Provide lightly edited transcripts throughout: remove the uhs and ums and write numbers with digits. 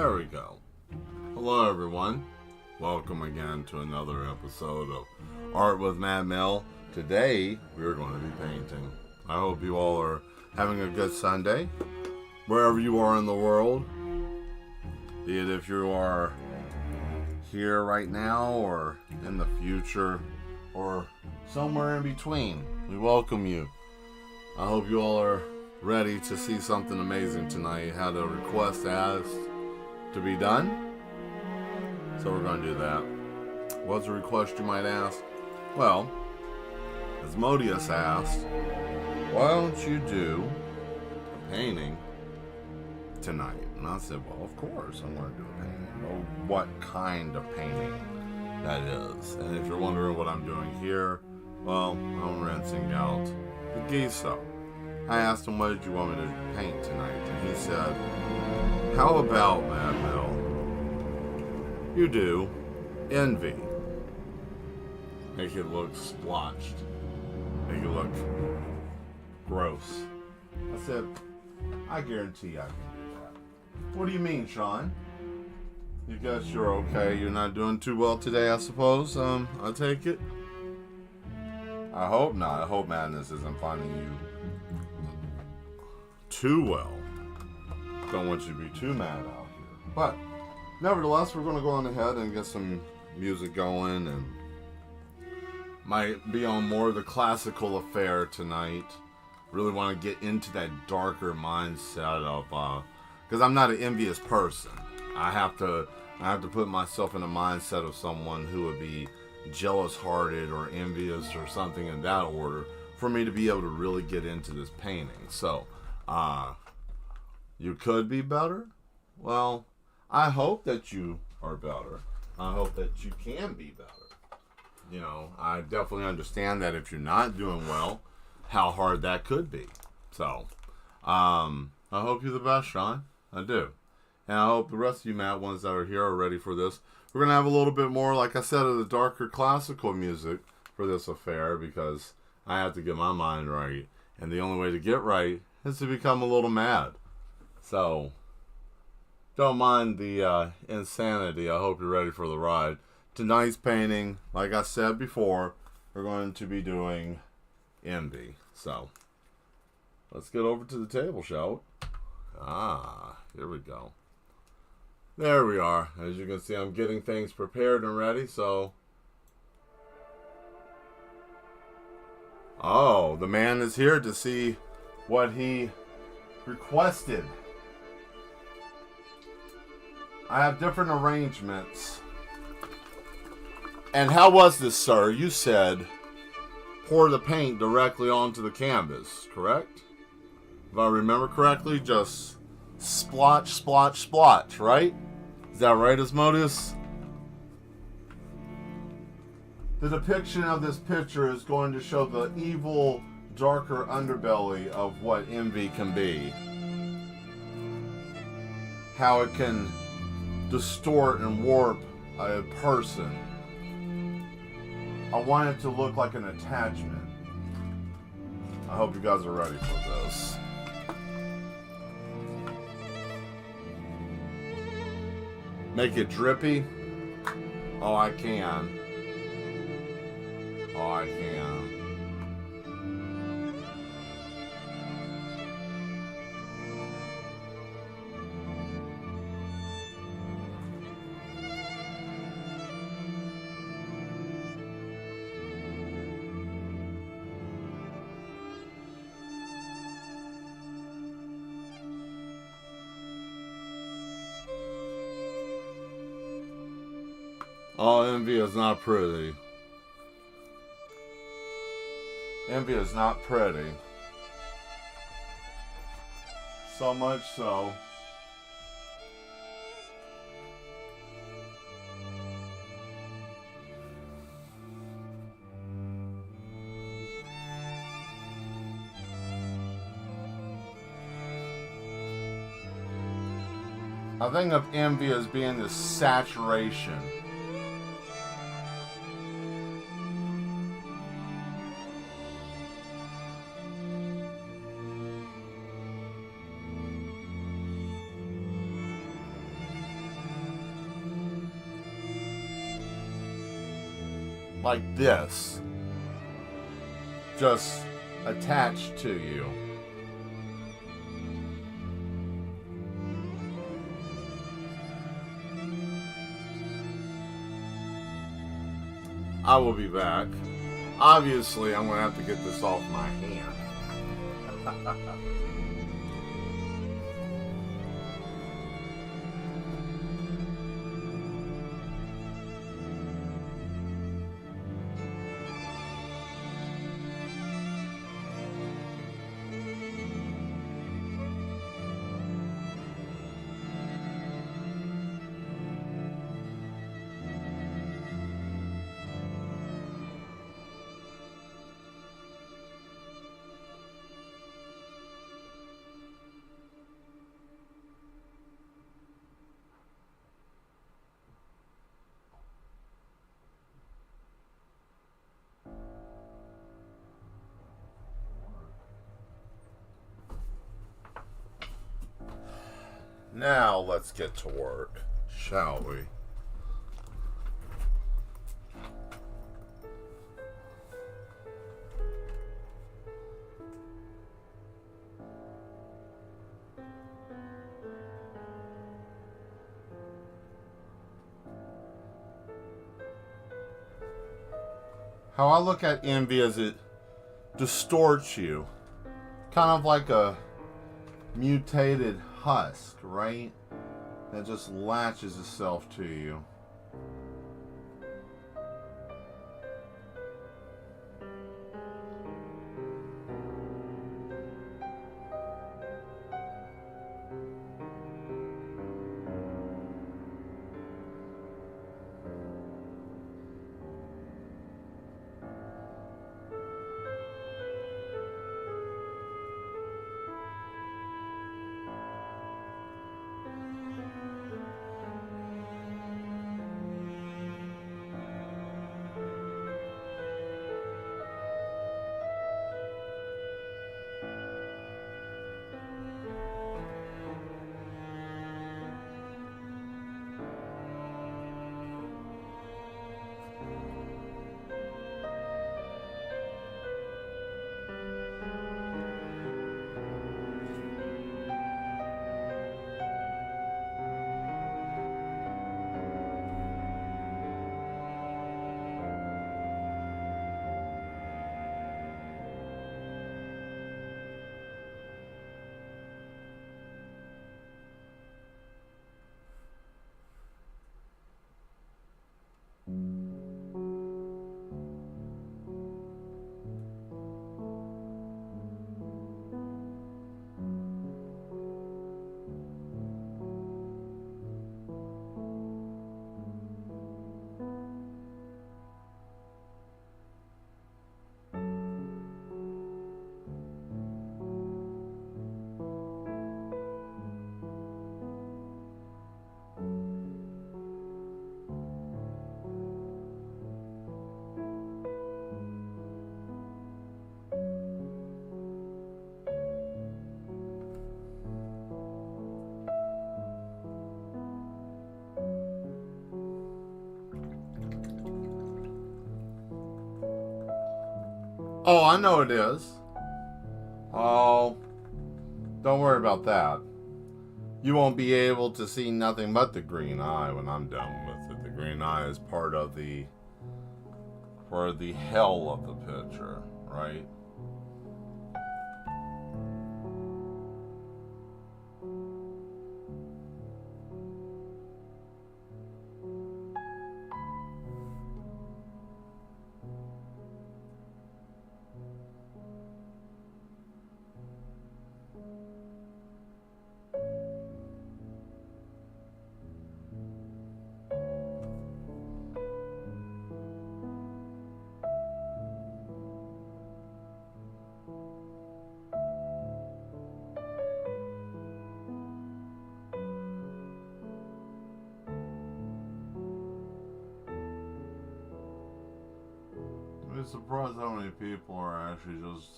There we go. Hello everyone. Welcome again to another episode of Art with Mad Mel. Today we're going to be painting. I hope you all are having a good Sunday. Wherever you are in the world. Be it if you are here right now or in the future or somewhere in between. We welcome you. I hope you all are ready to see something amazing tonight. Had a request asked to be done, so we're going to do that. What's a request, you might ask? Well, Asmodeus asked, why don't you do a painting tonight? And I said, well, of course I'm going to do a painting. Know what kind of painting that is. And if you're wondering what I'm doing here, well, I'm rinsing out the geisha. I asked him, what did you want me to paint tonight? And he said, how about, Mad Mel, you do envy. Make it look splotched. Make it look gross. I said, I guarantee I can do that. What do you mean, Sean? You guess you're okay. You're not doing too well today, I suppose. I take it. I hope not. I hope madness isn't finding you too well. Don't want you to be too mad out here. But, nevertheless, we're going to go on ahead and get some music going. And might be on more of the classical affair tonight. Really want to get into that darker mindset of... because I'm not an envious person. I have to put myself in the mindset of someone who would be jealous-hearted or envious or something in that order for me to be able to really get into this painting. So, you could be better. Well, I hope that you are better. I hope that you can be better. You know, I definitely understand that if you're not doing well, how hard that could be. So, I hope you're the best, Sean. I do. And I hope the rest of you mad ones that are here are ready for this. We're going to have a little bit more, like I said, of the darker classical music for this affair because I have to get my mind right. And the only way to get right is to become a little mad. So, don't mind the insanity. I hope you're ready for the ride. Tonight's painting, like I said before, we're going to be doing envy. So, let's get over to the table, shall we? Here we go. There we are. As you can see, I'm getting things prepared and ready, so... Oh, the man is here to see what he requested. I have different arrangements. And how was this, sir? You said pour the paint directly onto the canvas, correct? If I remember correctly, just splotch, splotch, splotch, right? Is that right, Asmodeus? The depiction of this picture is going to show the evil, darker underbelly of what envy can be. How it can distort and warp a person. I want it to look like an attachment. I hope you guys are ready for this. Make it drippy? Oh, I can. Oh, I can. Oh, envy is not pretty. Envy is not pretty. So much so. I think of envy as being this saturation. like this just attached to you. I will be back. Obviously, I'm going to have to get this off my hand. Now let's get to work, shall we? How I look at envy is it distorts you, kind of like a mutated husk, right? That just latches itself to you. Oh, I know it is. Oh, don't worry about that. You won't be able to see nothing but the green eye when I'm done with it. The green eye is part of the hell of the picture, right? I'm surprised how many people are actually just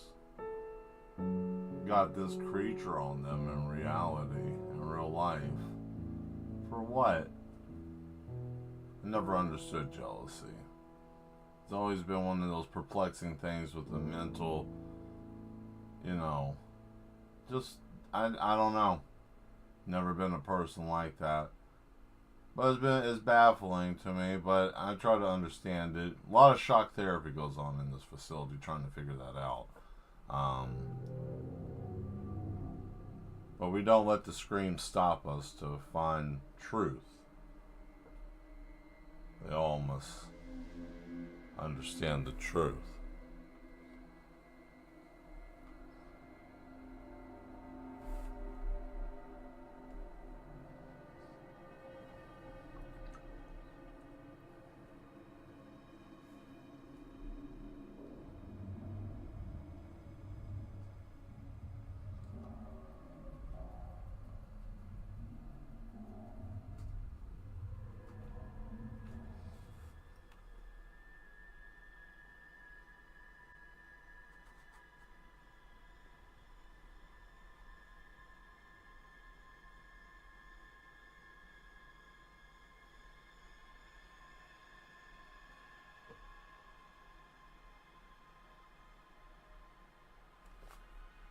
got this creature on them in reality, in real life. For what? I never understood jealousy. It's It's always been one of those perplexing things with the mental, you know, just, I don't know. Never been a person like that. But it's baffling to me, but I try to understand it. A lot of shock therapy goes on in this facility trying to figure that out. But we don't let the scream stop us to find truth. We all must understand the truth.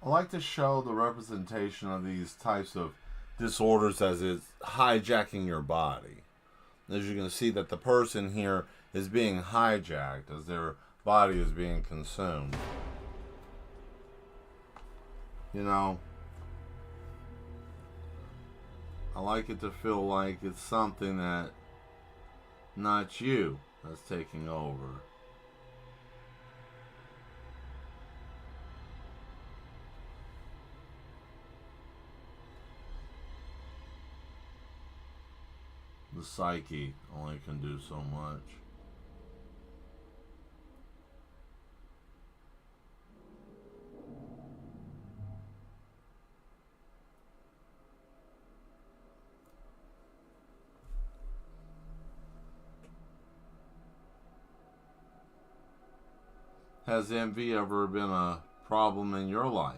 I like to show the representation of these types of disorders as it's hijacking your body. As you can see that the person here is being hijacked as their body is being consumed. You know, I like it to feel like it's something that not you that's taking over. The psyche only can do so much. Has envy ever been a problem in your life?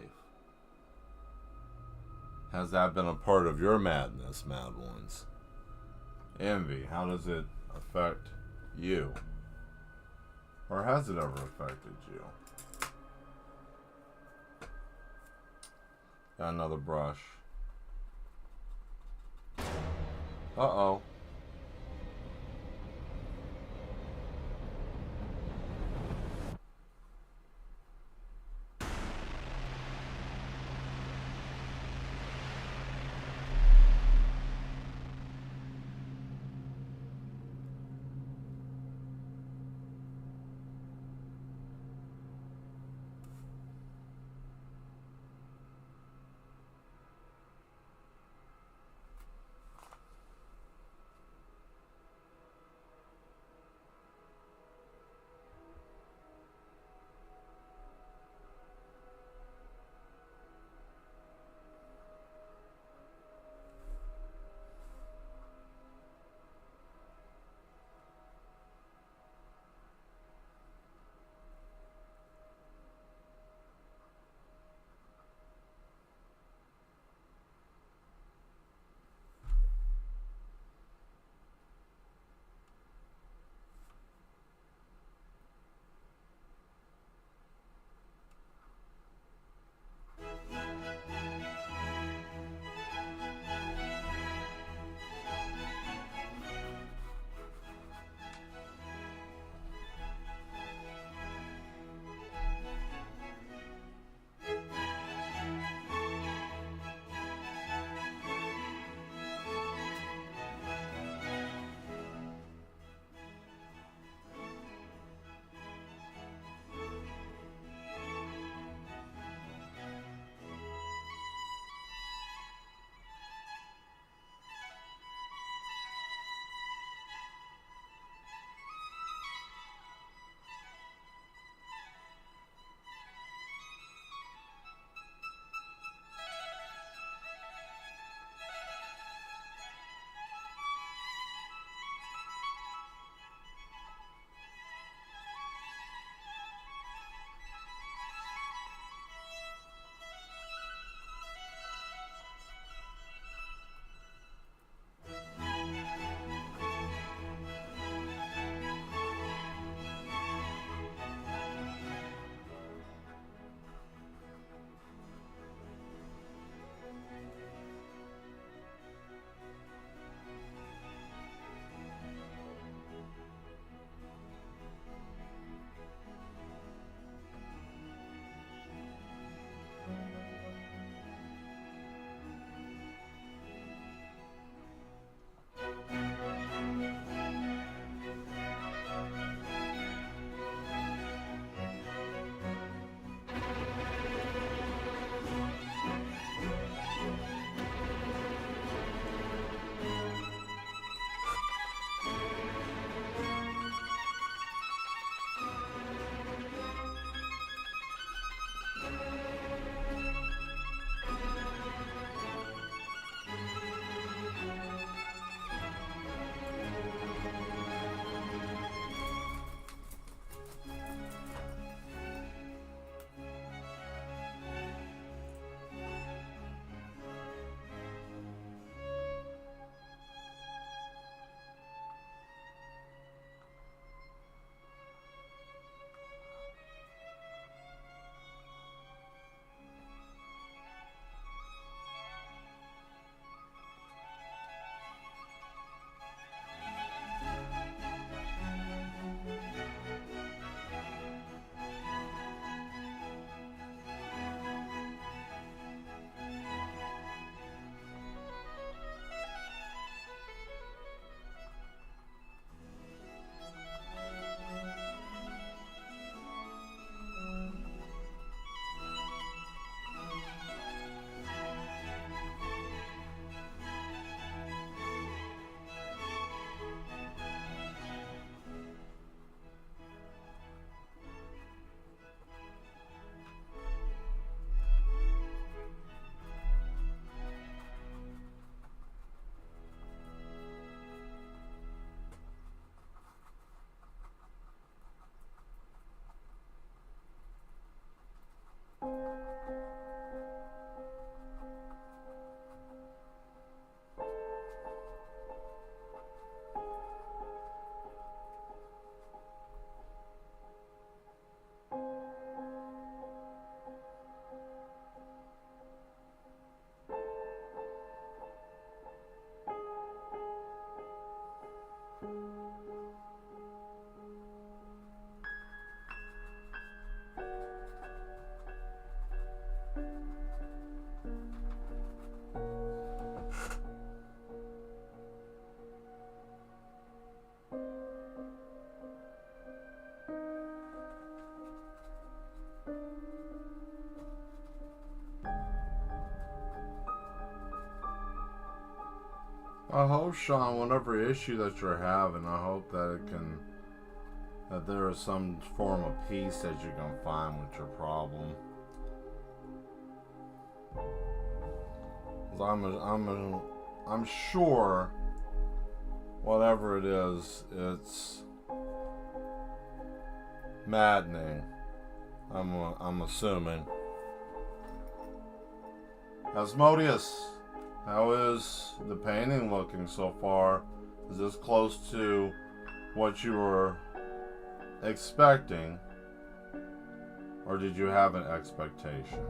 Has that been a part of your madness, mad ones? Envy, how does it affect you? Or has it ever affected you? Got another brush. Uh-oh. I hope, Sean, whatever issue that you're having, I hope that that there is some form of peace that you can find with your problem. I'm sure whatever it is, it's maddening. I'm assuming. Asmodeus, how is the painting looking so far? Is this close to what you were expecting, or did you have an expectation?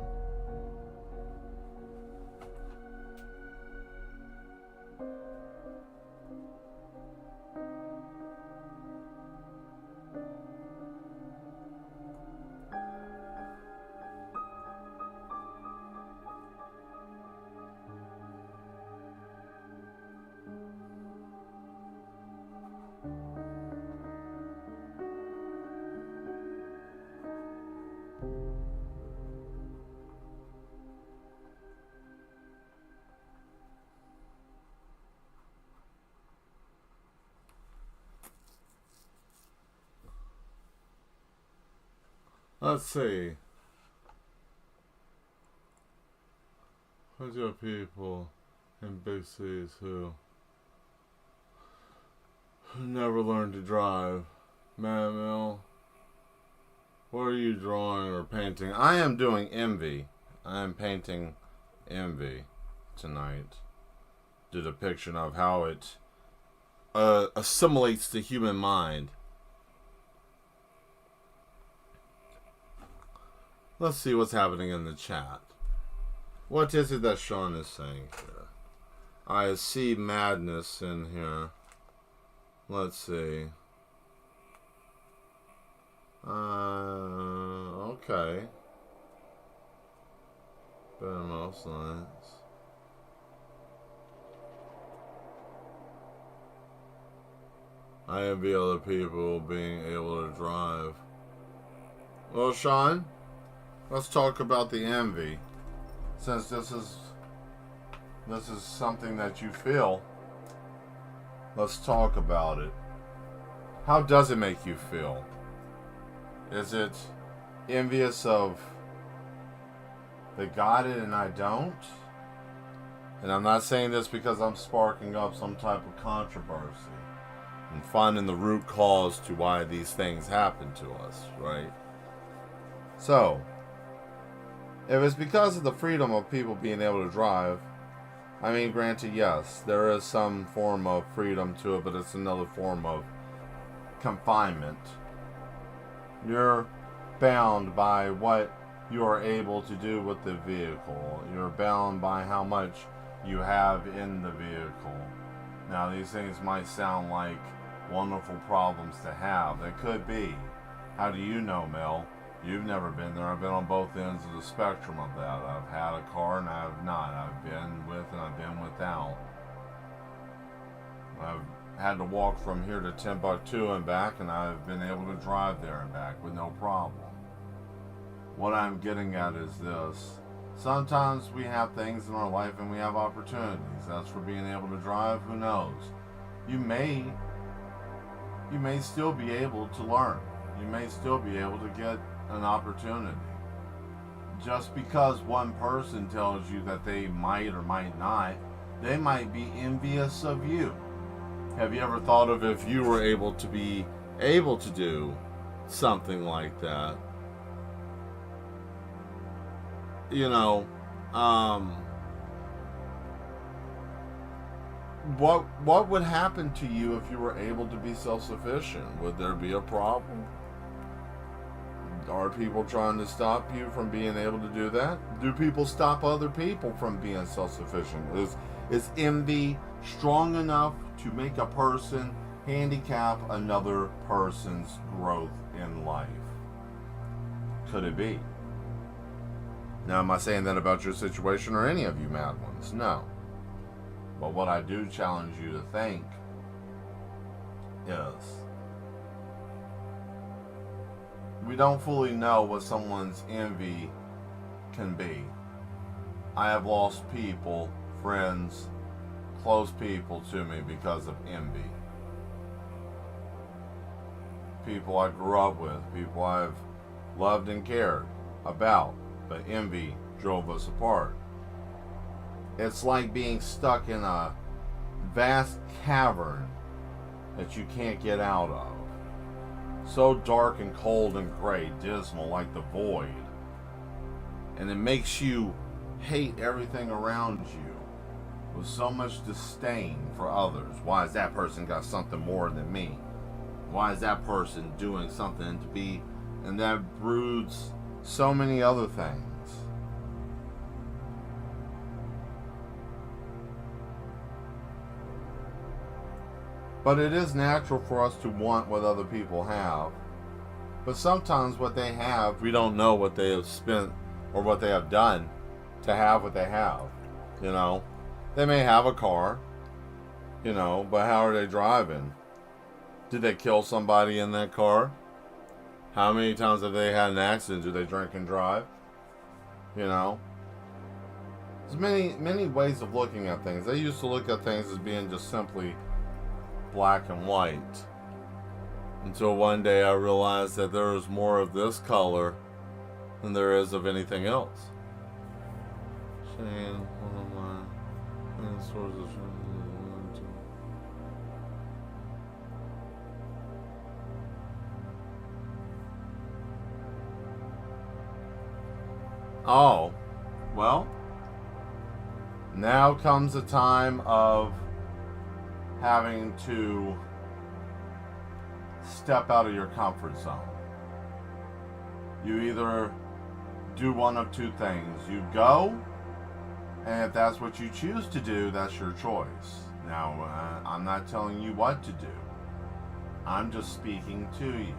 Let's see. Who's your people in big cities who never learned to drive? Mad Mel, what are you drawing or painting? I am doing envy. I am painting envy tonight. The depiction of how it assimilates the human mind. Let's see what's happening in the chat. What is it that Sean is saying here? I see madness in here. Let's see. Okay. Better most nights. I envy other people being able to drive. Well, Sean, let's talk about the envy. Since this is something that you feel, let's talk about it. How does it make you feel? Is it envious of they got it and I don't? And I'm not saying this because I'm sparking up some type of controversy and finding the root cause to why these things happen to us, right? So, if it's because of the freedom of people being able to drive, I mean, granted, yes, there is some form of freedom to it, but it's another form of confinement. You're bound by what you are able to do with the vehicle. You're bound by how much you have in the vehicle. Now, these things might sound like wonderful problems to have. They could be. How do you know, Mel? You've never been there. I've been on both ends of the spectrum of that. I've had a car and I have not. I've been with and I've been without. I've had to walk from here to Timbuktu and back, and I've been able to drive there and back with no problem. What I'm getting at is this. Sometimes we have things in our life and we have opportunities. That's for being able to drive. Who knows? You may still be able to learn. You may still be able to get an opportunity. Just because one person tells you that they might or might not, they might be envious of you. Have you ever thought of if you were able to do something like that? You know, what would happen to you if you were able to be self-sufficient? Would there be a problem? Are people trying to stop you from being able to do that? Do people stop other people from being self-sufficient? Is envy strong enough to make a person handicap another person's growth in life? Could it be? Now, am I saying that about your situation or any of you mad ones? No. But what I do challenge you to think is, we don't fully know what someone's envy can be. I have lost people, friends, close people to me because of envy. People I grew up with, people I've loved and cared about, but envy drove us apart. It's like being stuck in a vast cavern that you can't get out of. So dark and cold and gray, dismal, like the void. And it makes you hate everything around you with so much disdain for others. Why has that person got something more than me? Why is that person doing something to be? And that broods so many other things. But it is natural for us to want what other people have. But sometimes what they have, we don't know what they have spent or what they have done to have what they have. You know, they may have a car, you know, but how are they driving? Did they kill somebody in that car? How many times have they had an accident? Do they drink and drive? You know, there's many ways of looking at things. They used to look at things as being just simply black and white, until one day I realized that there is more of this color than there is of anything else. Shane, one of my main sources. Oh, well, now comes a time of having to step out of your comfort zone. You either do one of two things. You go, and if that's what you choose to do, that's your choice. Now, I'm not telling you what to do. I'm just speaking to you.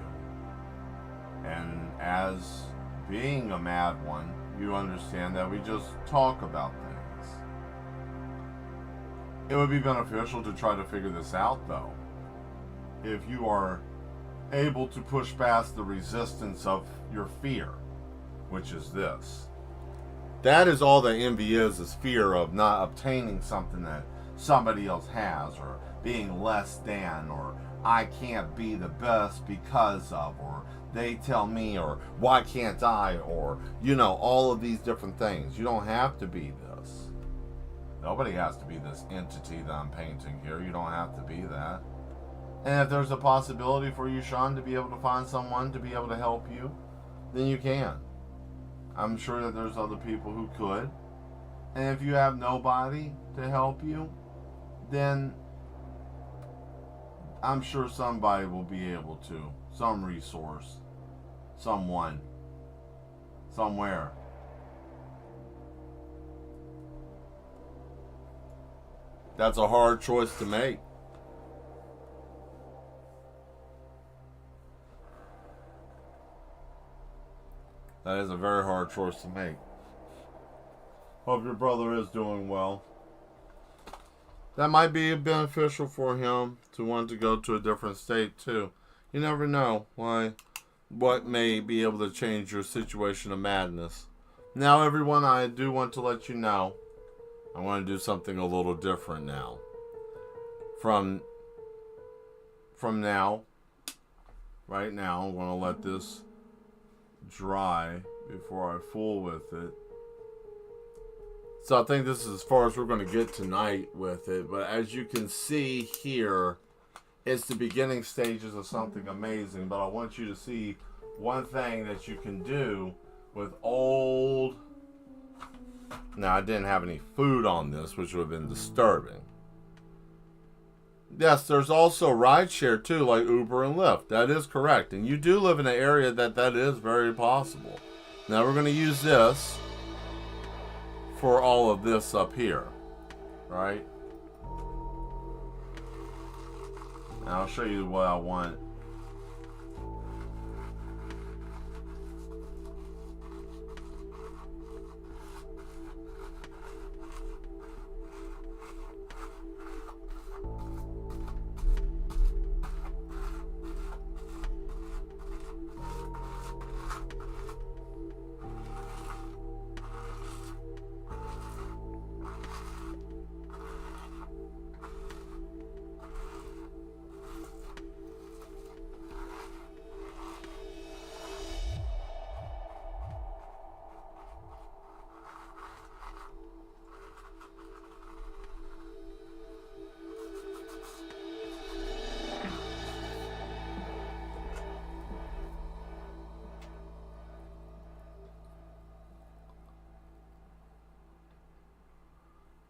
And as being a mad one, you understand that we just talk about things. It would be beneficial to try to figure this out, though. If you are able to push past the resistance of your fear, which is this. That is all that envy is fear of not obtaining something that somebody else has, or being less than, or I can't be the best because of, or they tell me, or why can't I, or, you know, all of these different things. You don't have to be this. Nobody has to be this entity that I'm painting here. You don't have to be that. And if there's a possibility for you, Sean, to be able to find someone to be able to help you, then you can. I'm sure that there's other people who could. And if you have nobody to help you, then I'm sure somebody will be able to. Some resource. Someone. Somewhere. That's a hard choice to make. That is a very hard choice to make. Hope your brother is doing well. That might be beneficial for him to want to go to a different state too. You never know what may be able to change your situation of madness. Now, everyone, I do want to let you know I want to do something a little different now. From now, right now, I'm going to let this dry before I fool with it. So I think this is as far as we're going to get tonight with it. But as you can see here, it's the beginning stages of something amazing. But I want you to see one thing that you can do with old... Now, I didn't have any food on this, which would have been disturbing. Yes, there's also rideshare too, like Uber and Lyft. That is correct. And you do live in an area that is very possible. Now, we're going to use this for all of this up here, right? And I'll show you what I want.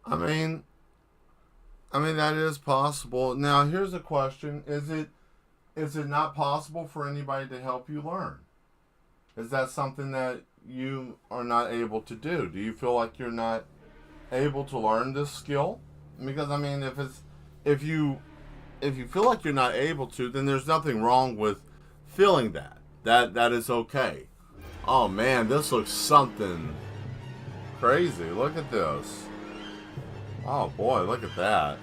I mean, that is possible. Now, here's a question: Is it not possible for anybody to help you learn? Is that something that you are not able to do? Do you feel like you're not able to learn this skill? Because I mean, if you feel like you're not able to, then there's nothing wrong with feeling that. That is okay. Oh man, this looks something crazy. Look at this. Oh boy, look at that.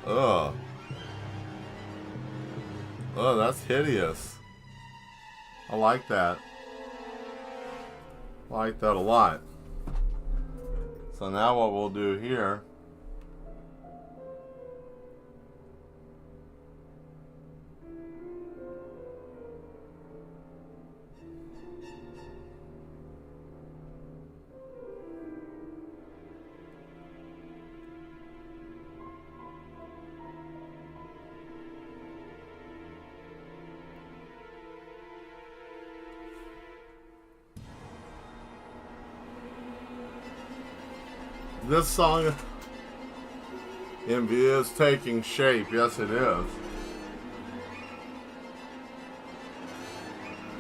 Ugh. Oh, that's hideous. I like that. I like that a lot. So now what we'll do here, this song envy is taking shape. Yes, it is.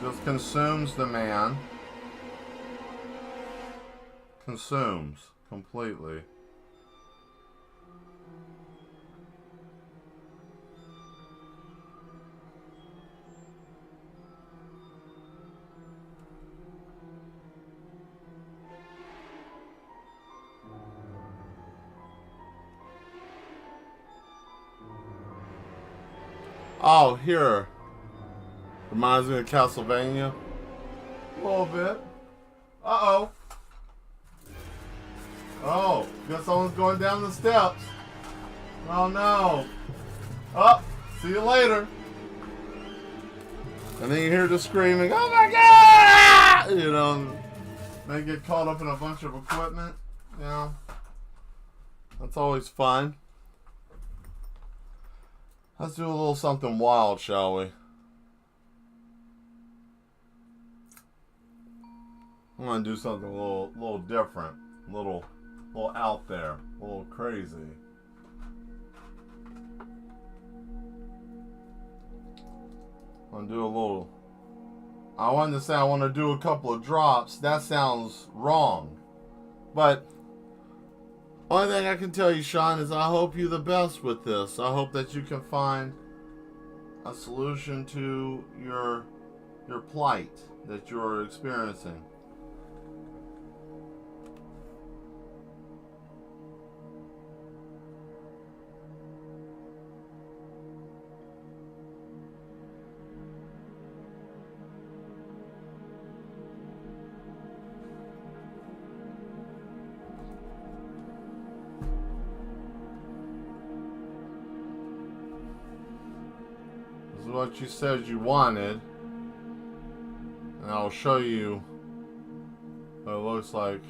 Just consumes the man. Consumes completely. Oh, here. Reminds me of Castlevania. A little bit. Uh-oh. Oh, guess someone's going down the steps. Oh, no. Oh, see you later. And then you hear the screaming, oh my God! You know, they get caught up in a bunch of equipment. You know, that's always fun. Let's do a little something wild, shall we? I'm gonna do something a little different, a little out there, a little crazy. I'm gonna do a little. I wanted to say I want to do a couple of drops. That sounds wrong, but only thing I can tell you, Sean, is I hope you're the best with this. I hope that you can find a solution to your plight that you're experiencing. This is what you said you wanted, and I'll show you what it looks like.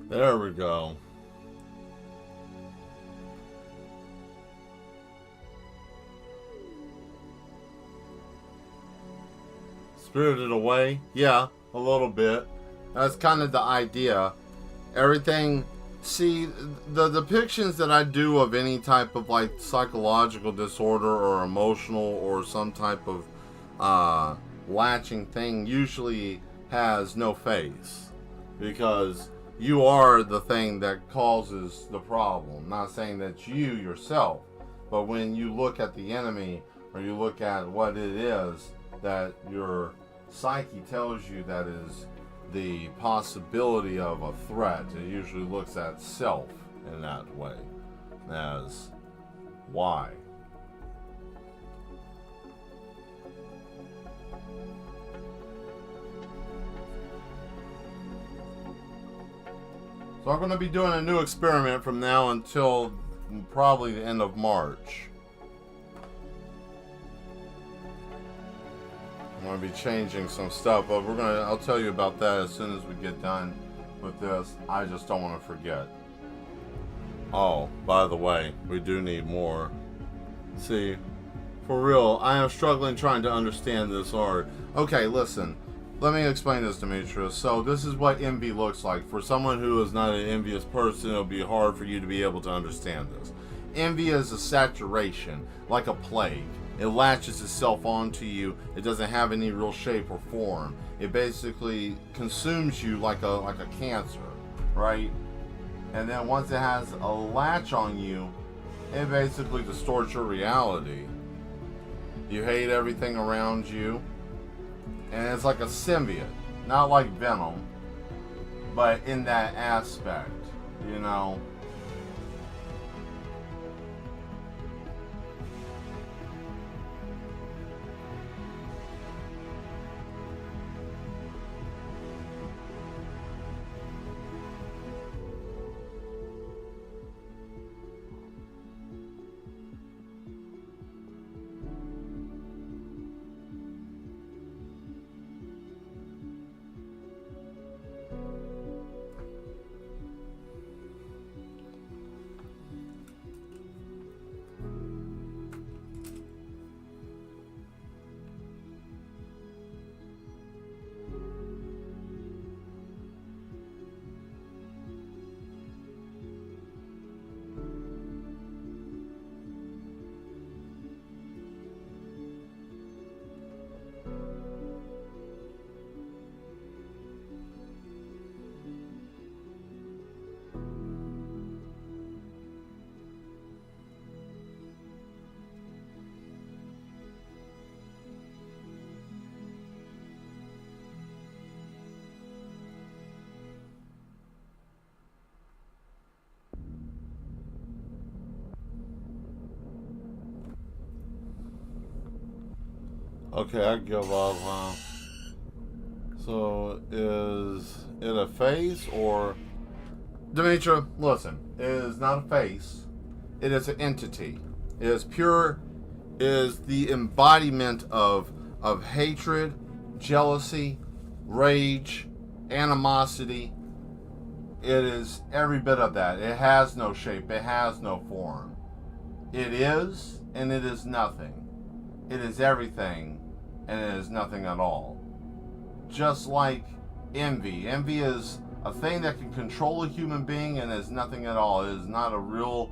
There we go. Spirited Away? Yeah, a little bit. That's kind of the idea. Everything, see, the depictions that I do of any type of like psychological disorder or emotional or some type of latching thing usually has no face, because you are the thing that causes the problem. Not saying that you yourself, but when you look at the enemy or you look at what it is that your psyche tells you that is the possibility of a threat, it usually looks at self in that way, as why. So I'm going to be doing a new experiment from now until probably the end of March. I'm going to be changing some stuff, but I'll tell you about that as soon as we get done with this. I just don't want to forget. Oh, by the way, we do need more. See, for real, I am struggling trying to understand this art. Okay, listen. Let me explain this, Demetrius. So this is what envy looks like. For someone who is not an envious person, it'll be hard for you to be able to understand this. Envy is a saturation, like a plague. It latches itself onto you. It doesn't have any real shape or form. It basically consumes you like a cancer, right? And then once it has a latch on you, it basically distorts your reality. You hate everything around you. And it's like a symbiote, not like Venom, but in that aspect, you know. Okay, I give up, huh? So, is it a face or... Demetra, listen. It is not a face. It is an entity. It is pure... It is the embodiment of hatred, jealousy, rage, animosity. It is every bit of that. It has no shape. It has no form. It is, and it is nothing. It is everything, and it is nothing at all. Just like envy. Envy is a thing that can control a human being and is nothing at all. It is not a real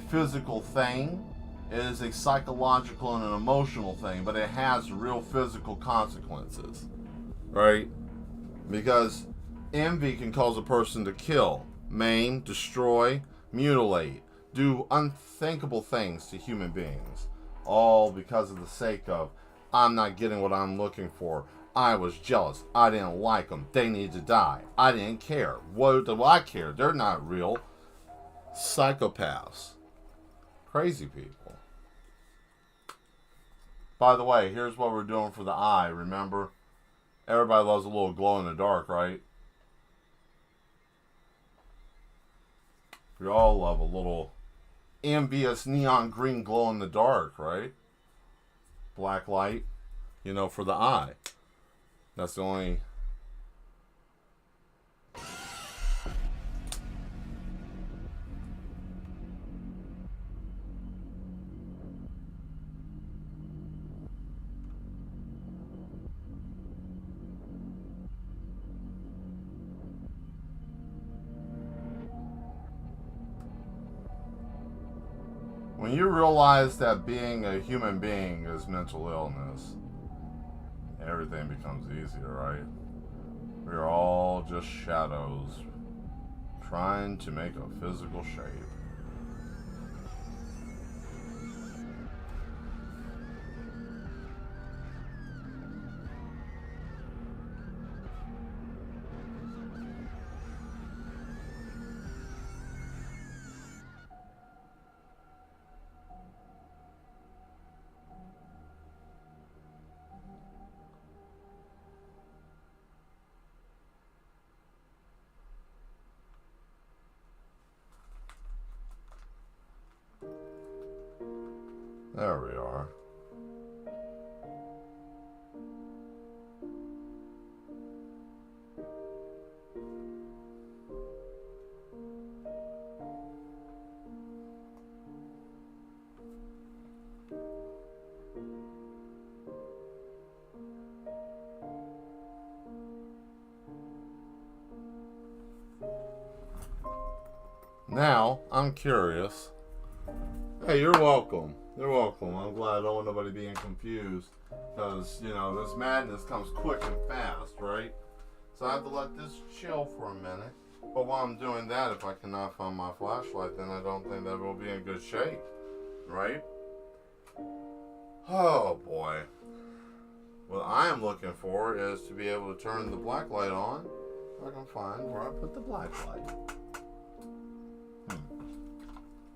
physical thing. It is a psychological and an emotional thing, but it has real physical consequences. Right? Because envy can cause a person to kill, maim, destroy, mutilate, do unthinkable things to human beings. All because of the sake of, I'm not getting what I'm looking for. I was jealous. I didn't like them. They need to die. I didn't care. What do I care? They're not real. Psychopaths. Crazy people. By the way, here's what we're doing for the eye, remember? Everybody loves a little glow in the dark, right? We all love a little envious neon green glow in the dark, right? Black light, you know, for the eye. That's the only when you realize that being a human being is mental illness, everything becomes easier, right? We're all just shadows trying to make a physical shape. There we are. Now, I'm curious. Hey, you're welcome. You're welcome. I'm glad I don't want nobody being confused. Because, you know, this madness comes quick and fast, right? So I have to let this chill for a minute. But while I'm doing that, if I cannot find my flashlight, then I don't think that will be in good shape. Right? Oh, boy. What I am looking for is to be able to turn the black light on. If I can find where I put the black light.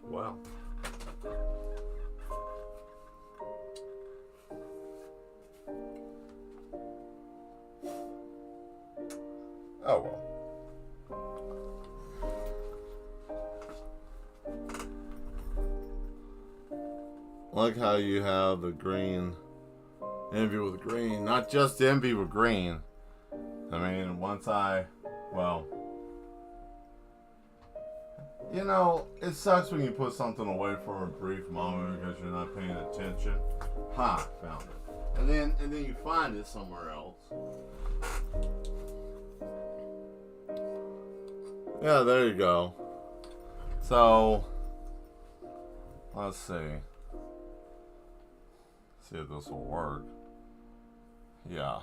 Well. Oh well. Like how you have the green, envy with green, not just envy with green. I mean, well, you know, it sucks when you put something away for a brief moment because you're not paying attention. Ha, found it. And then you find it somewhere else. Yeah, there you go. So, let's see. See if this will work. Yeah.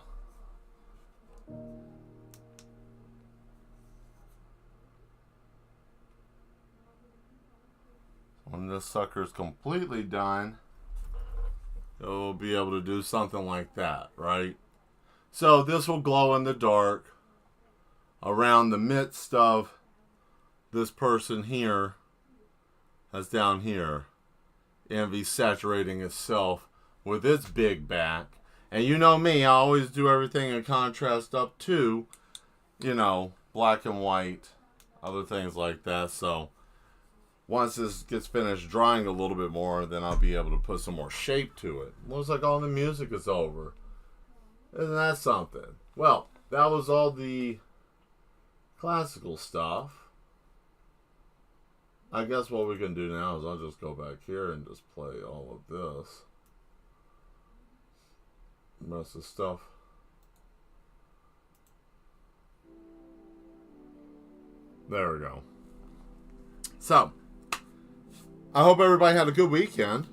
When this sucker's completely done, it'll be able to do something like that, right? So this will glow in the dark around the midst of this person here, that's down here. Envy saturating itself with its big back. And you know me, I always do everything in contrast up to, you know, black and white, other things like that. So once this gets finished drying a little bit more, then I'll be able to put some more shape to it. Looks like all the music is over. Isn't that something? Well, that was all the classical stuff. I guess what we can do now is I'll just go back here and just play all of this. The rest of the stuff. There we go. So, I hope everybody had a good weekend.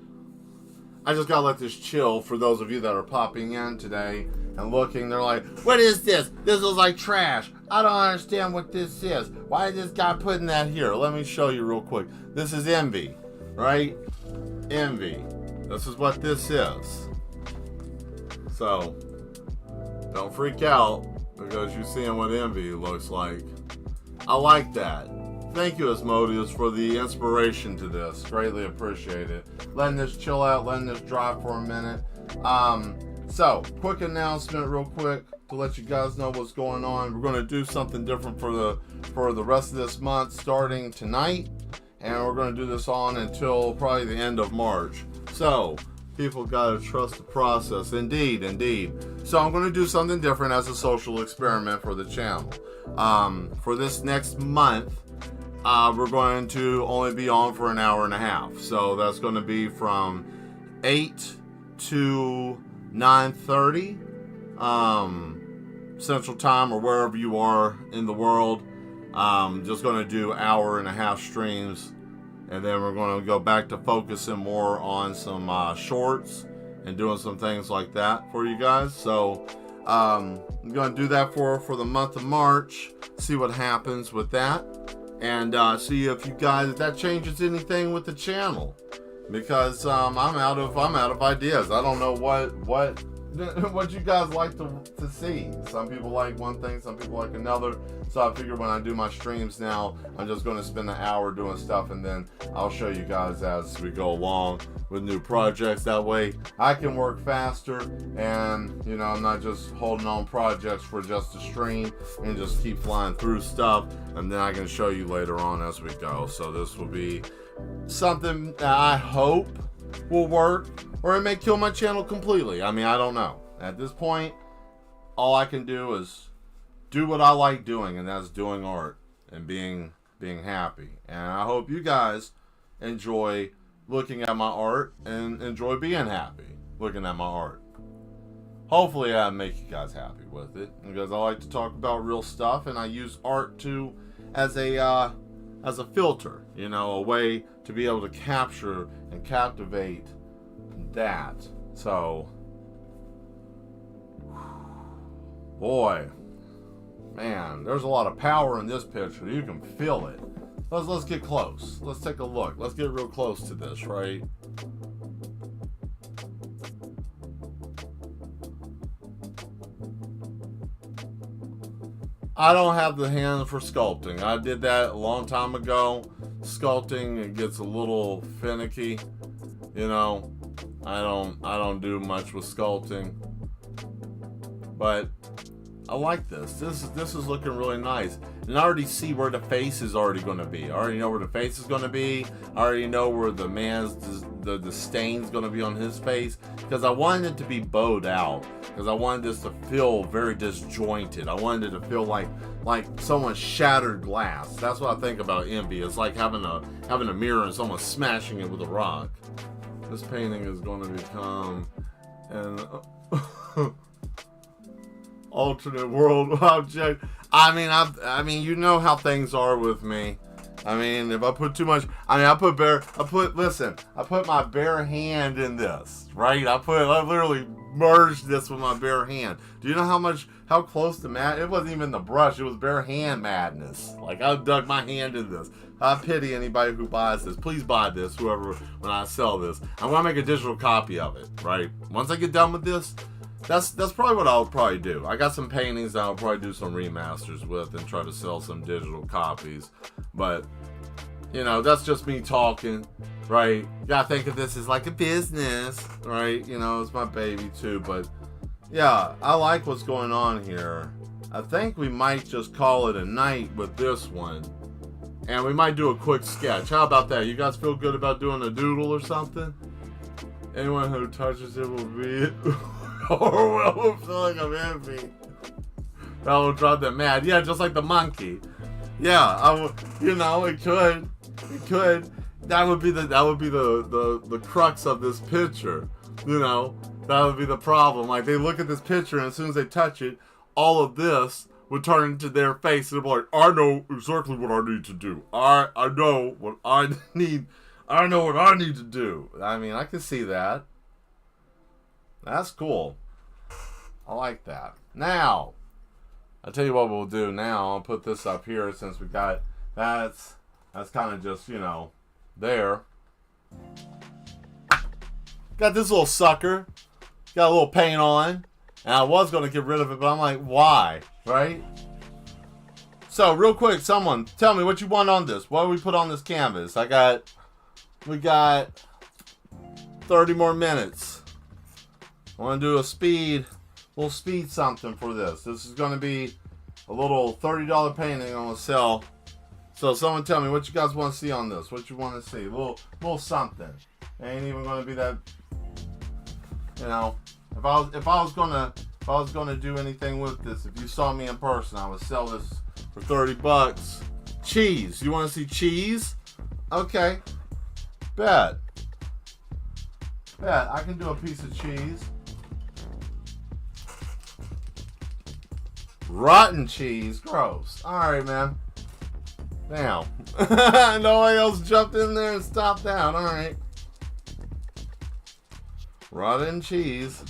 I just gotta let this chill for those of you that are popping in today and looking. They're like, what is this? This is like trash. I don't understand what this is. Why is this guy putting that here? Let me show you real quick. This is envy, right? Envy. This is what this is. So, don't freak out because you're seeing what envy looks like. I like that. Thank you, Asmodeus, for the inspiration to this. Greatly appreciate it. Letting this chill out, letting this dry for a minute. So, quick announcement real quick to let you guys know what's going on. We're going to do something different for the rest of this month starting tonight. And we're going to do this on until probably the end of March. So, people got to trust the process. Indeed, indeed. So, I'm going to do something different as a social experiment for the channel. For this next month, we're going to only be on for an hour and a half. So that's going to be from 8 to 9:30 Central Time or wherever you are in the world. Just going to do hour and a half streams And then we're going to go back to focusing more on some shorts and doing some things like that for you guys. So I'm going to do that for the month of March. See what happens with that. And see if you guys, if that changes anything with the channel. Because I'm out of ideas. I don't know what you guys like to see. Some people like one thing, some people like another. So I figure when I do my streams now, I'm just going to spend an hour doing stuff, and then I'll show you guys as we go along with new projects. That way I can work faster, and you know, I'm not just holding on projects for just a stream and just keep flying through stuff, and then I can show you later on as we go. So this will be something that I hope will work, or it may kill my channel completely. I mean, I don't know. At this point, all I can do is do what I like doing, and that's doing art and being happy. And I hope you guys enjoy looking at my art and enjoy being happy looking at my art. Hopefully I make you guys happy with it, because I like to talk about real stuff, and I use art as a filter, you know, a way to be able to capture and captivate that. So, boy, man, there's a lot of power in this picture. You can feel it. Let's get close. Let's take a look. Let's get real close to this, right? I don't have the hand for sculpting. I did that a long time ago. Sculpting, it gets a little finicky, you know. I don't do much with sculpting, but I like this. This is looking really nice. And I already see where the face is already going to be. I already know where the face is going to be. I already know where the man's the stain's going to be on his face, because I wanted it to be bowed out, because I wanted this to feel very disjointed. I wanted it to feel like someone shattered glass. That's what I think about envy. It's like having a mirror and someone smashing it with a rock. This painting is going to become an alternate world object. I mean, you know how things are with me. I mean, if I put too much, I put my bare hand in this, right? I literally merged this with my bare hand. Do you know how close to mad? It wasn't even the brush, it was bare hand madness. Like, I dug my hand in this. I pity anybody who buys this. Please buy this, whoever, when I sell this. I'm gonna make a digital copy of it, right? Once I get done with this, that's probably what I'll probably do. I got some paintings that I'll probably do some remasters with and try to sell some digital copies. But, you know, that's just me talking, right? You gotta think of this as like a business, right? You know, it's my baby too. But yeah, I like what's going on here. I think we might just call it a night with this one, and we might do a quick sketch. How about that? You guys feel good about doing a doodle or something? Anyone who touches it will be overwhelmed with feeling of envy. That will drive them mad. Yeah, just like the monkey. Yeah, you know, it could. That would be the crux of this picture. You know, that would be the problem. Like, they look at this picture, and as soon as they touch it, all of this would turn into their face, and they'll be like, I know exactly what I need to do. I know what I need. I know what I need to do. I mean, I can see that. That's cool. I like that. Now, I'll tell you what we'll do now. I'll put this up here since we got that's kind of just, you know, there. Got this little sucker. Got a little paint on. And I was going to get rid of it, but I'm like, why? Right? So, real quick, someone tell me what you want on this. What do we put on this canvas? We got 30 more minutes. I want to do a little speed something for this. This is going to be a little $30 painting I'm going to sell. So someone tell me what you guys want to see on this. What you want to see. A little something. It ain't even going to be that, you know, if I was gonna do anything with this, if you saw me in person, I would sell this for 30 bucks. Cheese. You want to see cheese? Okay. Bet. I can do a piece of cheese. Rotten cheese. Gross. Alright, man. Now, nobody else jumped in there and stopped out. All right. Rotten cheese.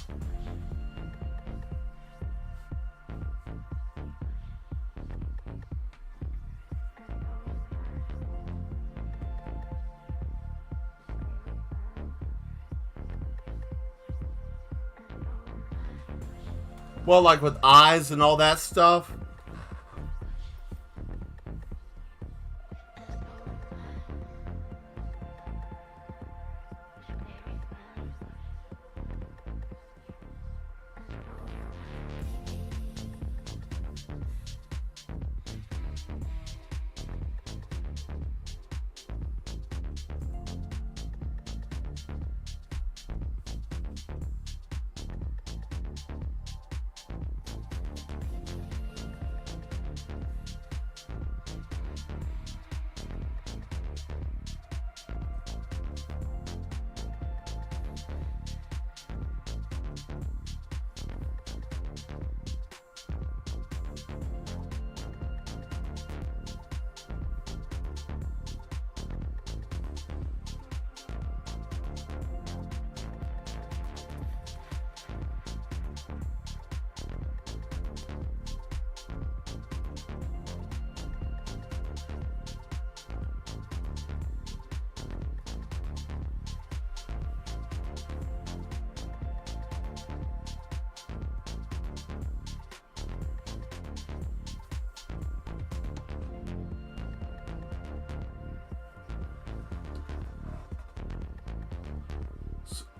Well, like with eyes and all that stuff.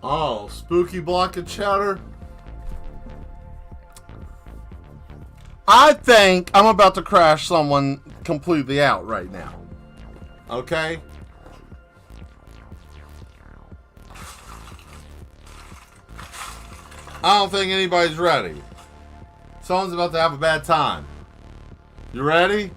Oh, spooky block of cheddar. I think I'm about to crash someone completely out right now. Okay? I don't think anybody's ready. Someone's about to have a bad time. You ready?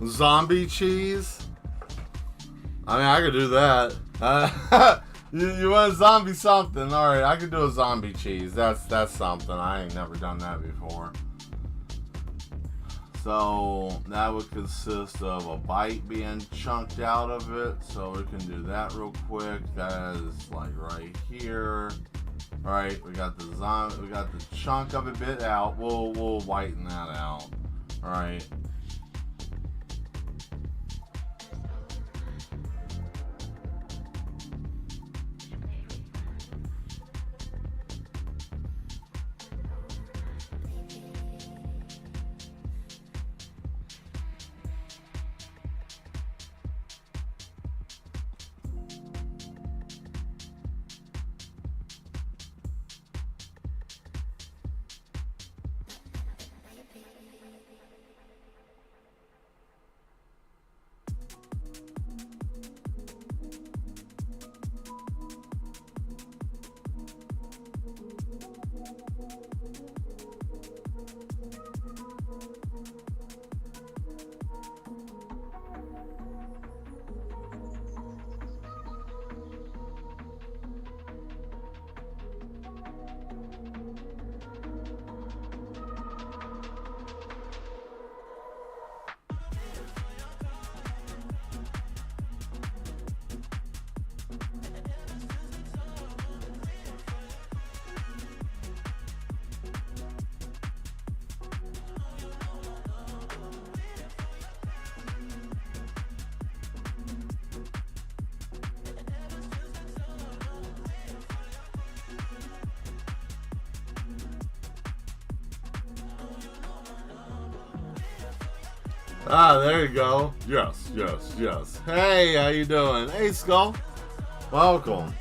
Zombie cheese? I mean, I could do that. You want a zombie something? Alright, I could do a zombie cheese. That's something. I ain't never done that before. So, that would consist of a bite being chunked out of it. So, we can do that real quick. That is like right here. Alright, we got the chunk of it bit out. We'll whiten that out. Alright. Ah, there you go. Yes, yes, yes. Hey, how you doing? Hey, Skull. Welcome.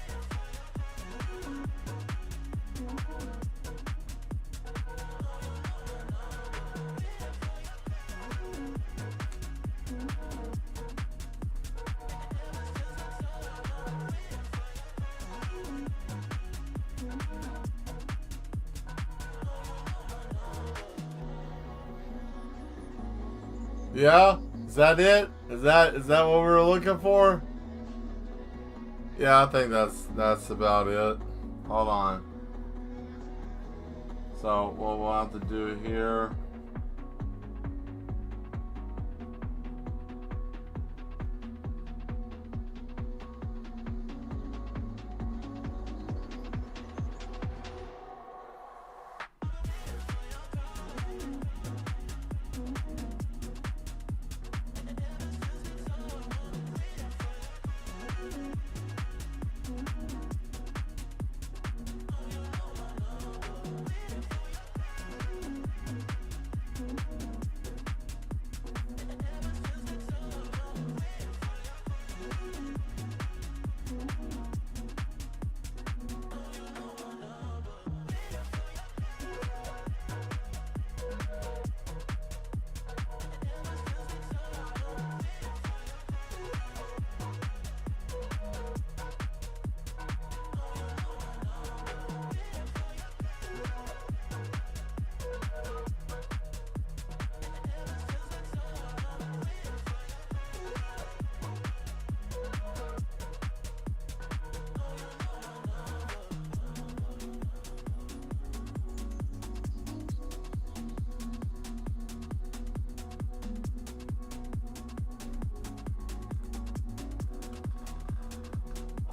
Yeah? Is that it? Is that what we were looking for? Yeah, I think that's about it. Hold on. So what we'll have to do here.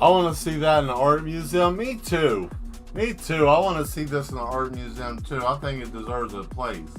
I want to see that in the art museum. Me too. Me too. I want to see this in the art museum too. I think it deserves a place.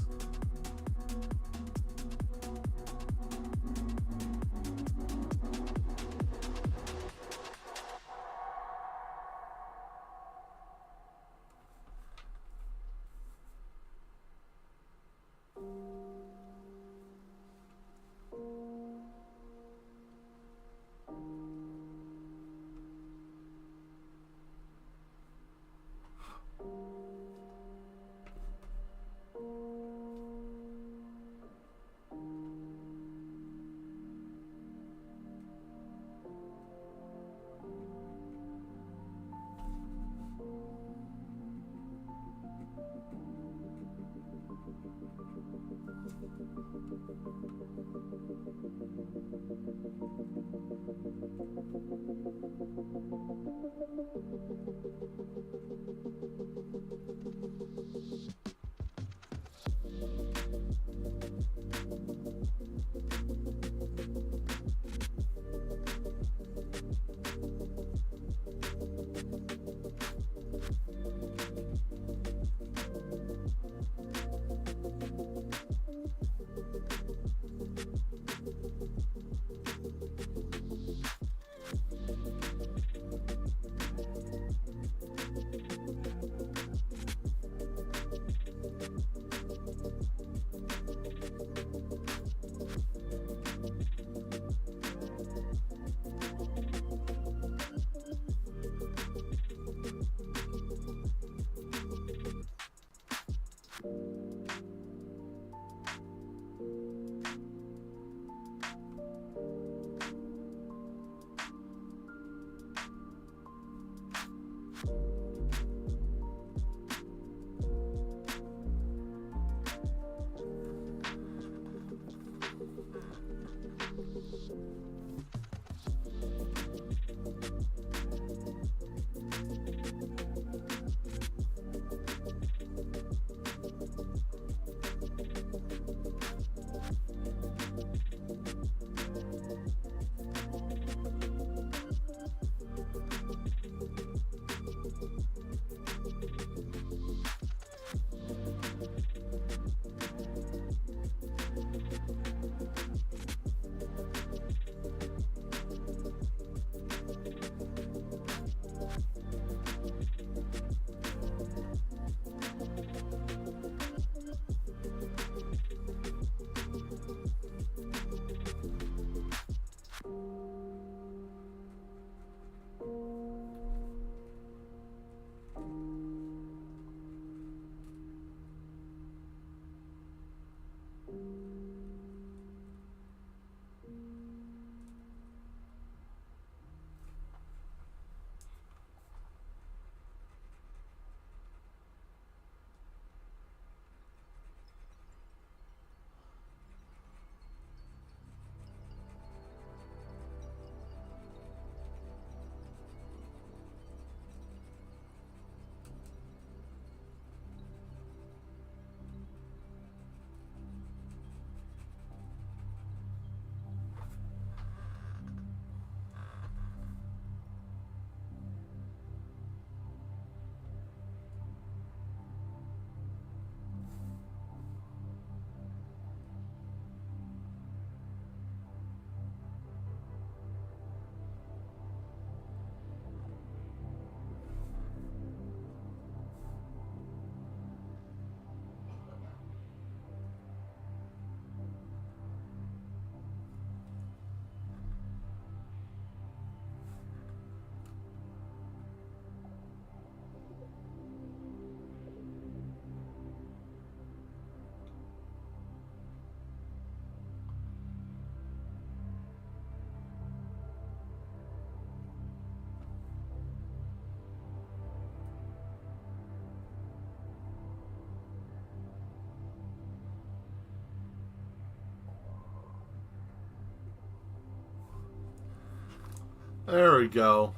There we go.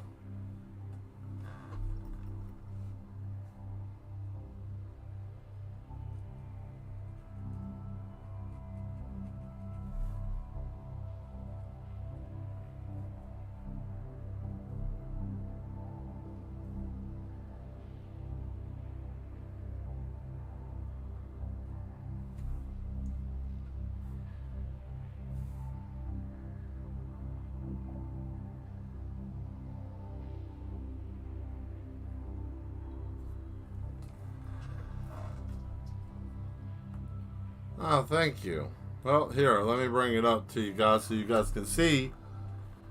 Oh, thank you. Well, here, let me bring it up to you guys so you guys can see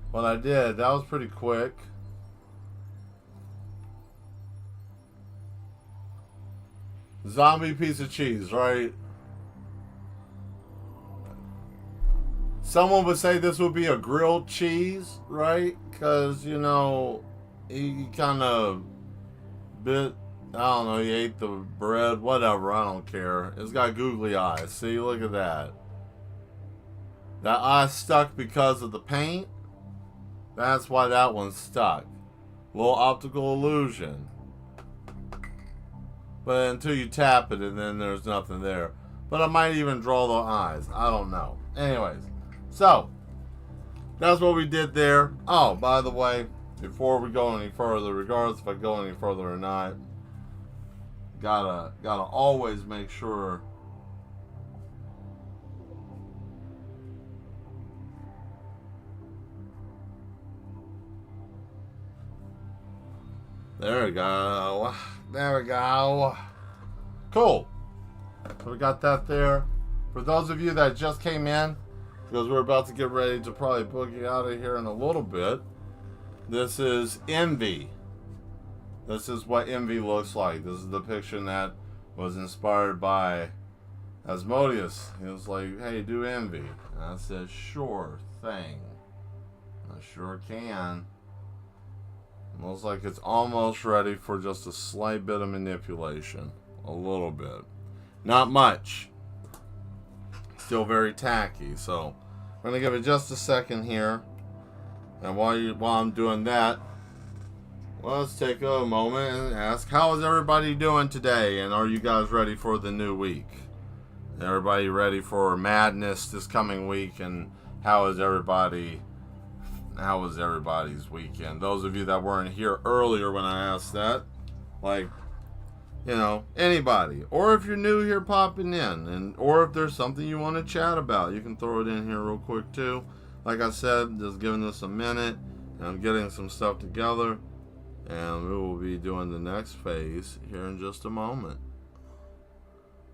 what I did. That was pretty quick. Zombie piece of cheese, right? Someone would say this would be a grilled cheese, right? Because, you know, he kind of bit, I don't know, he ate the bread, whatever, I don't care. It's got googly eyes. See, look at that. That eye stuck because of the paint. That's why that one's stuck. Little optical illusion. But until you tap it and then there's nothing there. But I might even draw the eyes. I don't know. Anyways. So. That's what we did there. Oh, by the way. Before we go any further. Regardless if I go any further or not. Gotta always make sure. There we go. There we go. Cool. So we got that there. For those of you that just came in, because we're about to get ready to probably boogie out of here in a little bit, this is Envy. This is what Envy looks like. This is the depiction that was inspired by Asmodeus. He was like, hey, do Envy. And I said, sure thing. I sure can. Looks like it's almost ready for just a slight bit of manipulation. A little bit. Not much. Still very tacky. So, I'm going to give it just a second here. And while I'm doing that, let's take a moment and ask, how is everybody doing today? And are you guys ready for the new week? Everybody ready for madness this coming week? And how is everybody's weekend? Those of you that weren't here earlier when I asked that, like, you know, anybody, or if you're new here popping in, and or if there's something you want to chat about, you can throw it in here real quick too. Like I said, just giving this a minute, and I'm getting some stuff together, and we will be doing the next phase here in just a moment.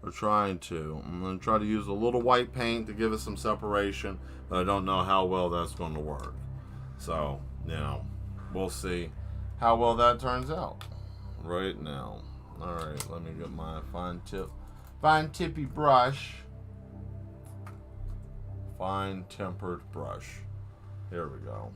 We're trying to. I'm going to try to use a little white paint to give it some separation, but I don't know how well that's going to work. So, you know, we'll see how well that turns out right now. Alright, let me get my fine tippy brush. Fine tempered brush. Here we go.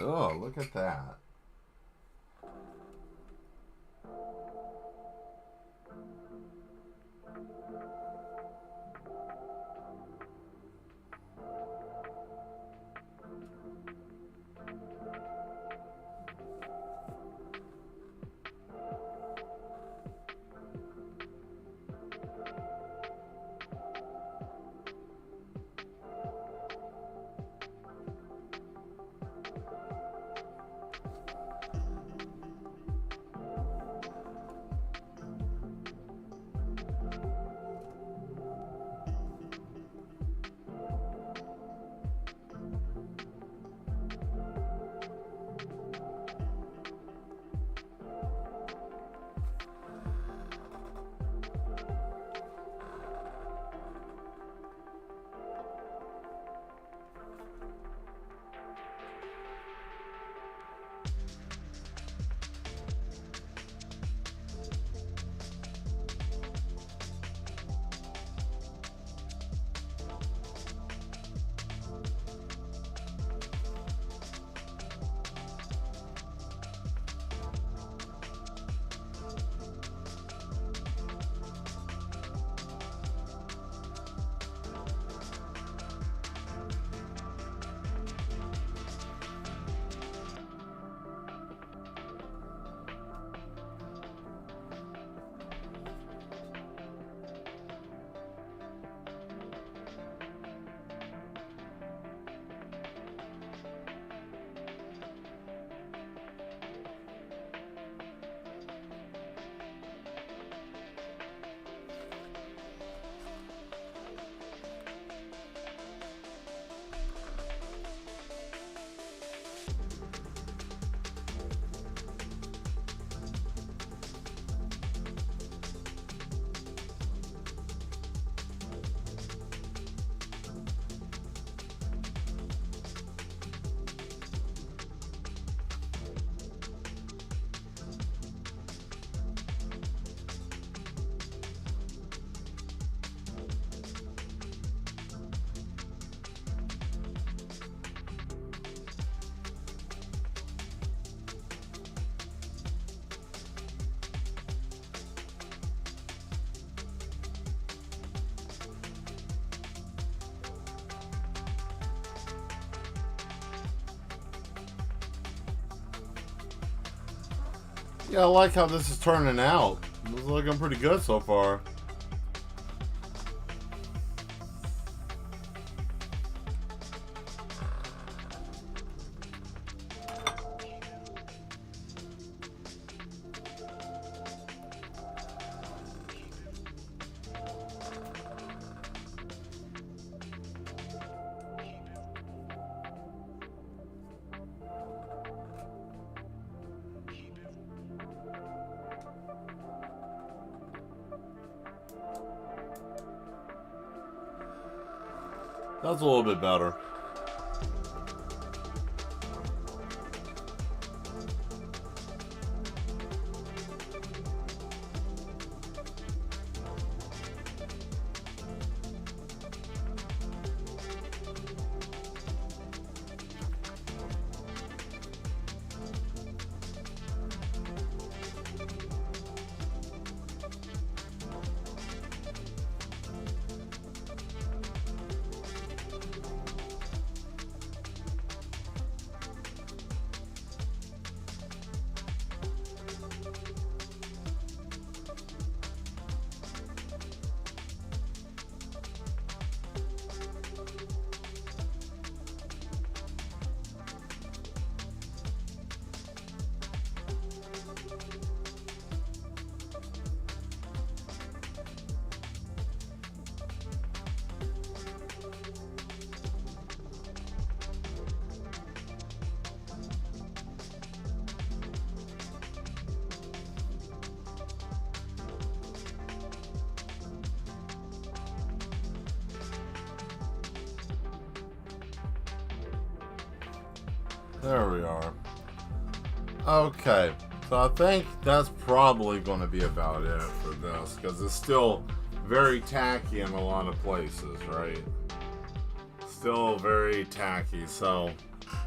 Oh, look at that. Yeah, I like how this is turning out. It's looking pretty good so far. That's a little bit better. There we are. Okay, so I think that's probably going to be about it for this, because it's still very tacky in a lot of places, right? Still very tacky, so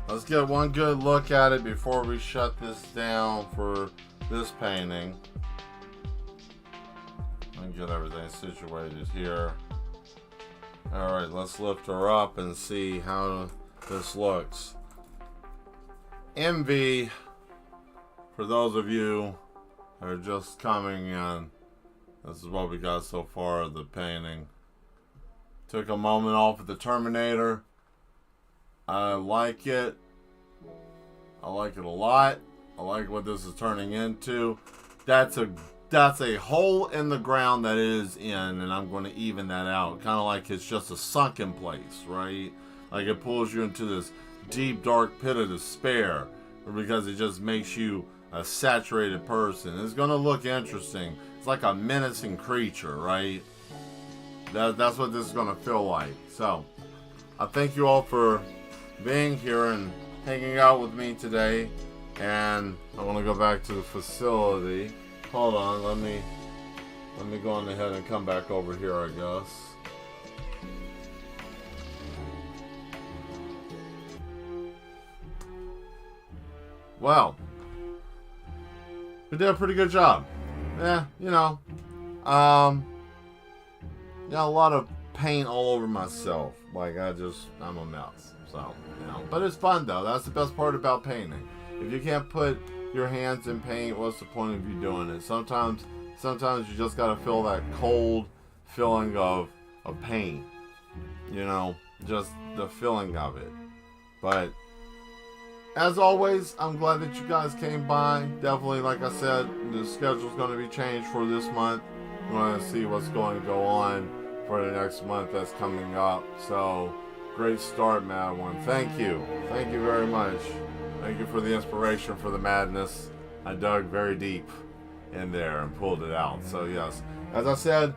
let's get one good look at it before we shut this down for this painting. Let me get everything situated here. Alright, let's lift her up and see how this looks. Envy, for those of you that are just coming in, this is what we got so far of the painting. Took a moment off of the Terminator. I like it. I like it a lot. I like what this is turning into. That's a hole in the ground that it is in, and I'm going to even that out. Kind of like it's just a sunken place, right? Like it pulls you into this deep, dark pit of despair, because it just makes you a saturated person. It's going to look interesting. It's like a menacing creature, right? That's what this is going to feel like. So, I thank you all for being here and hanging out with me today. And I want to go back to the facility. Hold on, let me go on ahead and come back over here, I guess. Well, we did a pretty good job. Yeah, you know, got a lot of paint all over myself. Like I'm a mess. So, you know, but it's fun though. That's the best part about painting. If you can't put your hands in paint, what's the point of you doing it? Sometimes you just gotta feel that cold feeling of paint. You know, just the feeling of it. But as always, I'm glad that you guys came by. Definitely, like I said, the schedule's going to be changed for this month. I'm going to see what's going to go on for the next month that's coming up. So, great start, Mad One. Thank you. Thank you very much. Thank you for the inspiration for the madness. I dug very deep in there and pulled it out. So, yes. As I said,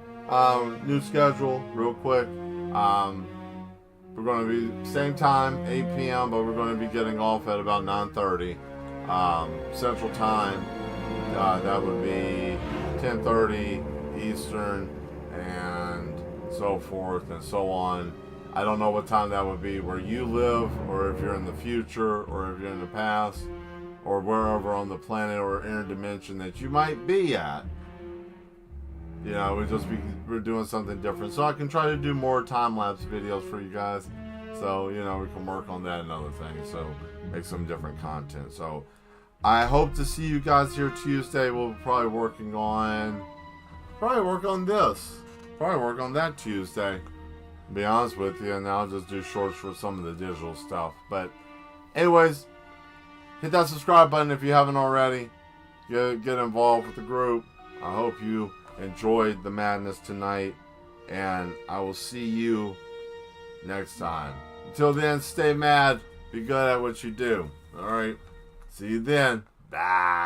new schedule, real quick. We're going to be same time, 8 p.m., but we're going to be getting off at about 9:30 Central Time. That would be 10:30 Eastern, and so forth and so on. I don't know what time that would be where you live, or if you're in the future, or if you're in the past, or wherever on the planet or interdimension that you might be at. You know, we're doing something different. So I can try to do more time-lapse videos for you guys. So, you know, we can work on that and other things. So, make some different content. So, I hope to see you guys here Tuesday. We'll probably work on this. Probably work on that Tuesday. To be honest with you. And I'll just do shorts for some of the digital stuff. But, anyways, hit that subscribe button if you haven't already. Get involved with the group. I hope you enjoyed the madness tonight, and I will see you next time. Until then, stay mad, be good at what you do. Alright, see you then. Bye.